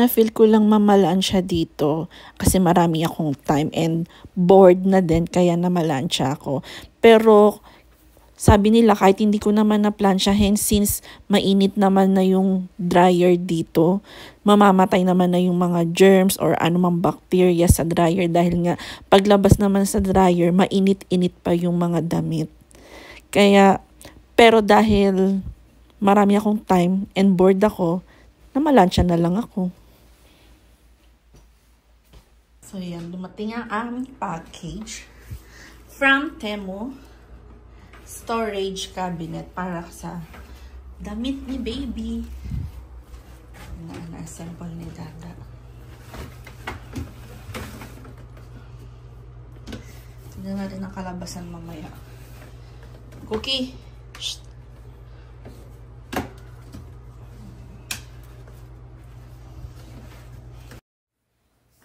na-feel ko lang mamalaan siya dito kasi marami akong time and bored na din kaya namalaan siya ako. Pero sabi nila kahit hindi ko naman na-plansyahin since mainit naman na yung dryer dito, mamamatay naman na yung mga germs or anumang bacteria sa dryer dahil nga paglabas naman sa dryer, mainit-init pa yung mga damit. Kaya, pero dahil marami akong time and bored ako, namalansya na lang ako. So yan, dumating ang aming package from Temu. Storage cabinet para sa damit ni baby na na-assemble ni Dada. Tignan natin ang kalabasan mamaya. Cookie! Shh.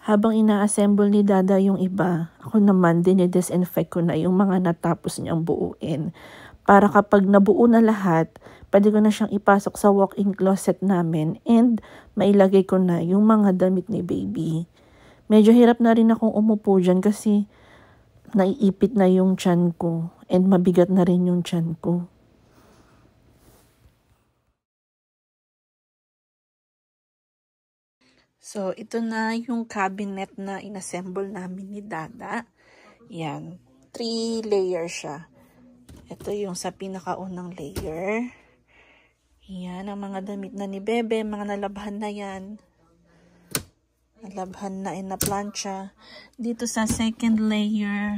Habang ina-assemble ni Dada yung iba, ako naman dinidisinfect ko na yung mga natapos niyang buuin. Para kapag nabuo na lahat, pwede ko na siyang ipasok sa walk-in closet namin and mailagay ko na yung mga damit ni baby. Medyo hirap na rin akong umupo dyan kasi naiipit na yung tiyan ko and mabigat na rin yung tiyan ko. So, ito na yung cabinet na inassemble namin ni Dada. Yan. 3 layer siya. Ito yung sa pinakaunang layer. Yan, ang mga damit na ni Bebe. Mga nalabhan na yan. Nalabhan na na plancha. Dito sa second layer,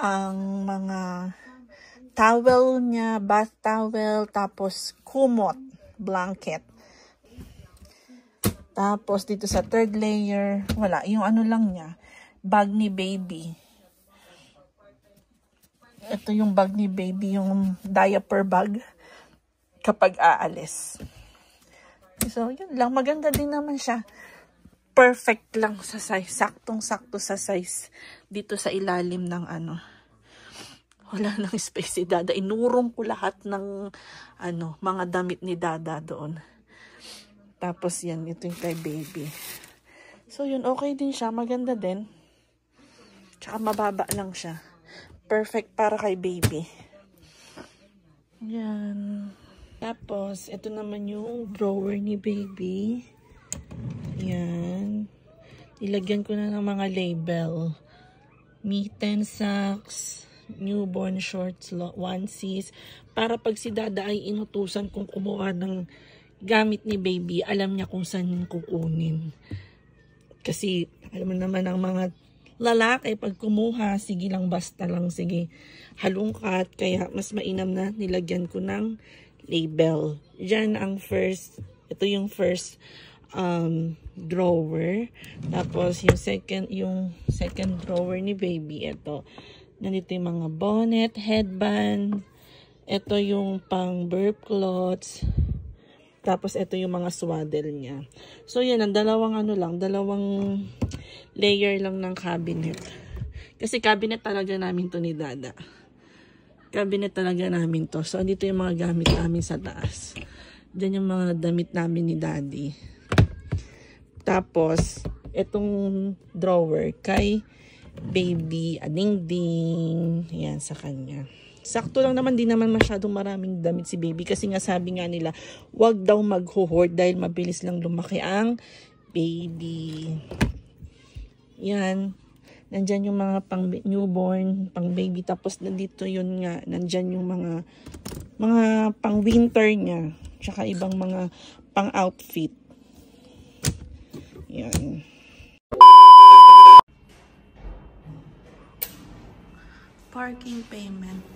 ang mga towel niya, bath towel, tapos kumot, blanket. Tapos, dito sa third layer, wala. Yung ano lang niya, bag ni baby. Ito yung bag ni baby, yung diaper bag kapag aalis. So, yun lang. Maganda din naman siya. Perfect lang sa size. Saktong-sakto sa size dito sa ilalim ng ano. Wala nang space si Dada. Inurong ko lahat ng mga damit ni Dada doon. Tapos yan, ito yung kay baby. So yun, okay din siya. Maganda din. Tsaka mababa lang siya. Perfect para kay baby. Yan. Tapos, ito naman yung drawer ni baby. Yan. Ilagyan ko na ng mga label. Mitten socks, newborn shorts, onesies. Para pag si Dada ay inutusan kung kumuha ng gamit ni baby, alam niya kung saan kukunin. Kasi, alam mo naman ang mga lalaki, pag kumuha, sige lang, basta lang, sige, halungkat. Kaya, mas mainam na nilagyan ko ng label. Diyan ang first, ito yung first drawer. Tapos, yung second drawer ni baby, ito. Nandito yung mga bonnet, headband. Ito yung pang burp cloths. Tapos, ito yung mga swaddle niya. So, yan. Ang dalawang layer lang ng cabinet. Kasi cabinet talaga namin to ni Dada. Cabinet talaga namin to. So, dito yung mga gamit namin sa taas. Diyan yung mga damit namin ni Daddy. Tapos, itong drawer kay baby, ading-ding. Yan, sa kanya. Sakto lang naman, di naman masyadong maraming damit si baby kasi nga sabi nga nila, wag daw mag-hoard dahil mabilis lang lumaki ang baby. Yan. Nandyan yung mga pang newborn, pang baby. Tapos nandito yun nga, nandyan yung mga pang winter niya. Tsaka ibang mga pang outfit. Yan. Parking payment.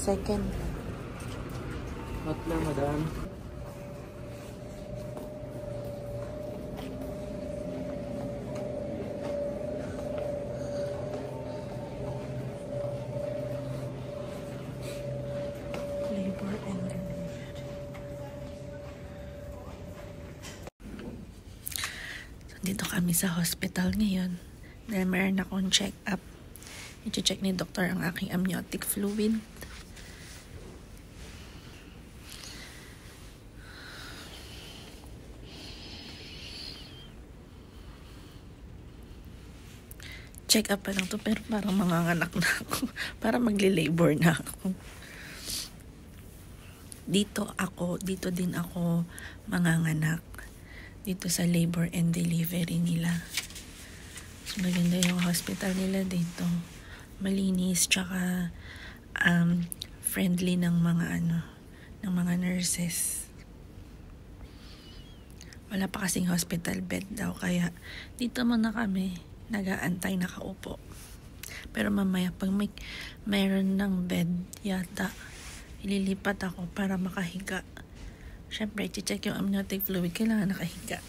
Second. Not lang, madam. Dito kami sa hospital ngayon. Dahil meron akong check-up. I-check ni doktor ang aking amniotic fluid. Check-up pa lang to, pero parang manganganak na ako. Para magli-labor na ako. Dito din ako manganganak. Dito sa labor and delivery nila. So, maganda yung hospital nila dito. Malinis, tsaka friendly ng mga nurses. Wala pa kasing hospital bed daw, kaya dito muna kami nag-aantay, nakaupo. Pero mamaya pag mayroon ng bed yata, ililipat ako para makahiga. Siyempre, i-check yung amniotic fluid, kailangan nakahiga.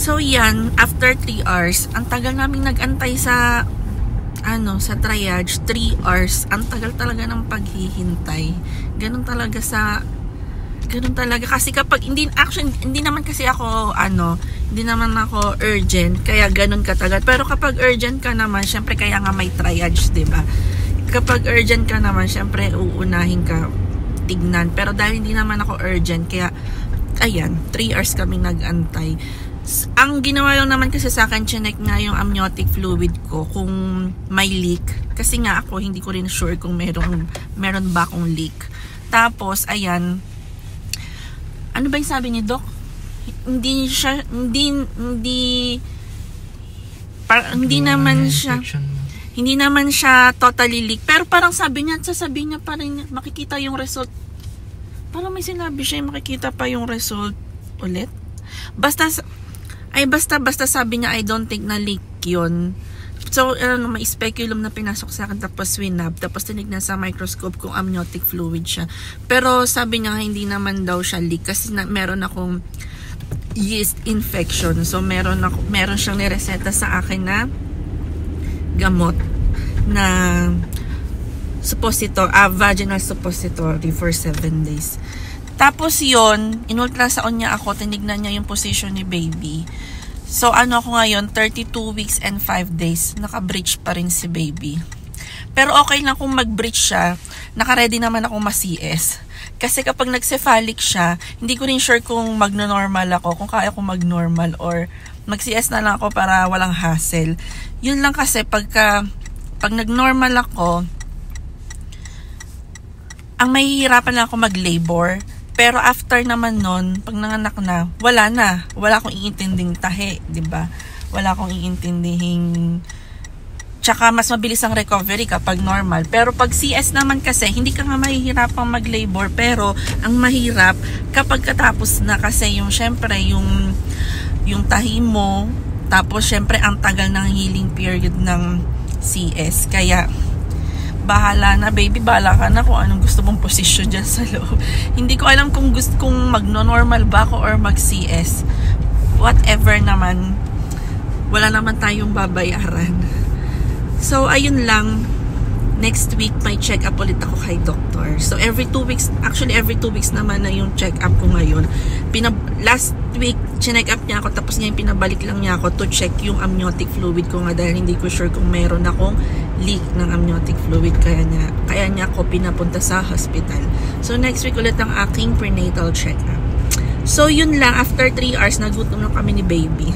So yan, after 3 hours, ang tagal naming nag-antay sa triage, 3 hours. Ang tagal talaga ng paghihintay. Ganun talaga kasi kapag hindi naman kasi ako hindi naman ako urgent, kaya ganun katagal. Pero kapag urgent ka naman, syempre kaya nga may triage, 'di ba? Kapag urgent ka naman, syempre uunahin ka tignan. Pero dahil hindi naman ako urgent, kaya ayan, 3 hours kaming nag-antay. Ang ginawa lang naman kasi sa akin, chinek nga yung amniotic fluid ko kung may leak. Kasi nga ako, hindi ko rin sure kung meron ba akong leak. Tapos, ayan. Ano ba yung sabi ni Doc? Hindi naman siya totally leak. Pero parang sasabihin niya pa rin, makikita yung result. Parang may sinabi siya, makikita pa yung result ulit. Basta sabi niya, I don't think na leak yun. So, may speculum na pinasok sa akin, tapos swinab, tapos tinignan sa microscope kung amniotic fluid siya. Pero sabi niya, hindi naman daw siya leak kasi meron akong yeast infection. So, meron siyang nireseta sa akin na gamot na vaginal suppository for 7 days. Tapos yon, in-ultrasound niya ako, tinignan niya yung position ni baby. So ako ngayon, 32 weeks and 5 days, naka-breech pa rin si baby. Pero okay lang kung mag-breech siya, naka-ready naman ako ma-CS. Kasi kapag nag-cephalic siya, hindi ko rin sure kung mag-normal ako, kung kaya ko mag-normal or mag-CS na lang ako para walang hassle. Yun lang kasi pag nag-normal ako, ang mahihirapan lang ako mag-labor. Pero after naman nun, pag nanganak na, wala akong iintinding tahi, 'di ba? Wala akong iintinding, tsaka mas mabilis ang recovery kapag normal. Pero pag CS naman kasi, hindi ka nga mahihirapang mag-labor, pero ang mahirap kapag katapos na kasi syempre yung tahi mo, tapos syempre ang tagal ng healing period ng CS. Kaya bahala na baby, bahala ka na kung anong gusto mong posisyon dyan sa loob. Hindi ko alam kung magno-normal ba ako or mag-CS. Whatever naman, wala naman tayong babayaran. So, ayun lang. Next week, may check-up ulit ako kay doctor. So, every 2 weeks naman na yung check-up ko ngayon. Last week, chinek-up niya ako, tapos ngayon pinabalik lang niya ako to check yung amniotic fluid ko nga dahil hindi ko sure kung meron akong leak ng amniotic fluid. Kaya niya ako pinapunta sa hospital. So, next week ulit ang aking prenatal check-up. So, yun lang. After 3 hours, nagutom na kami ni baby.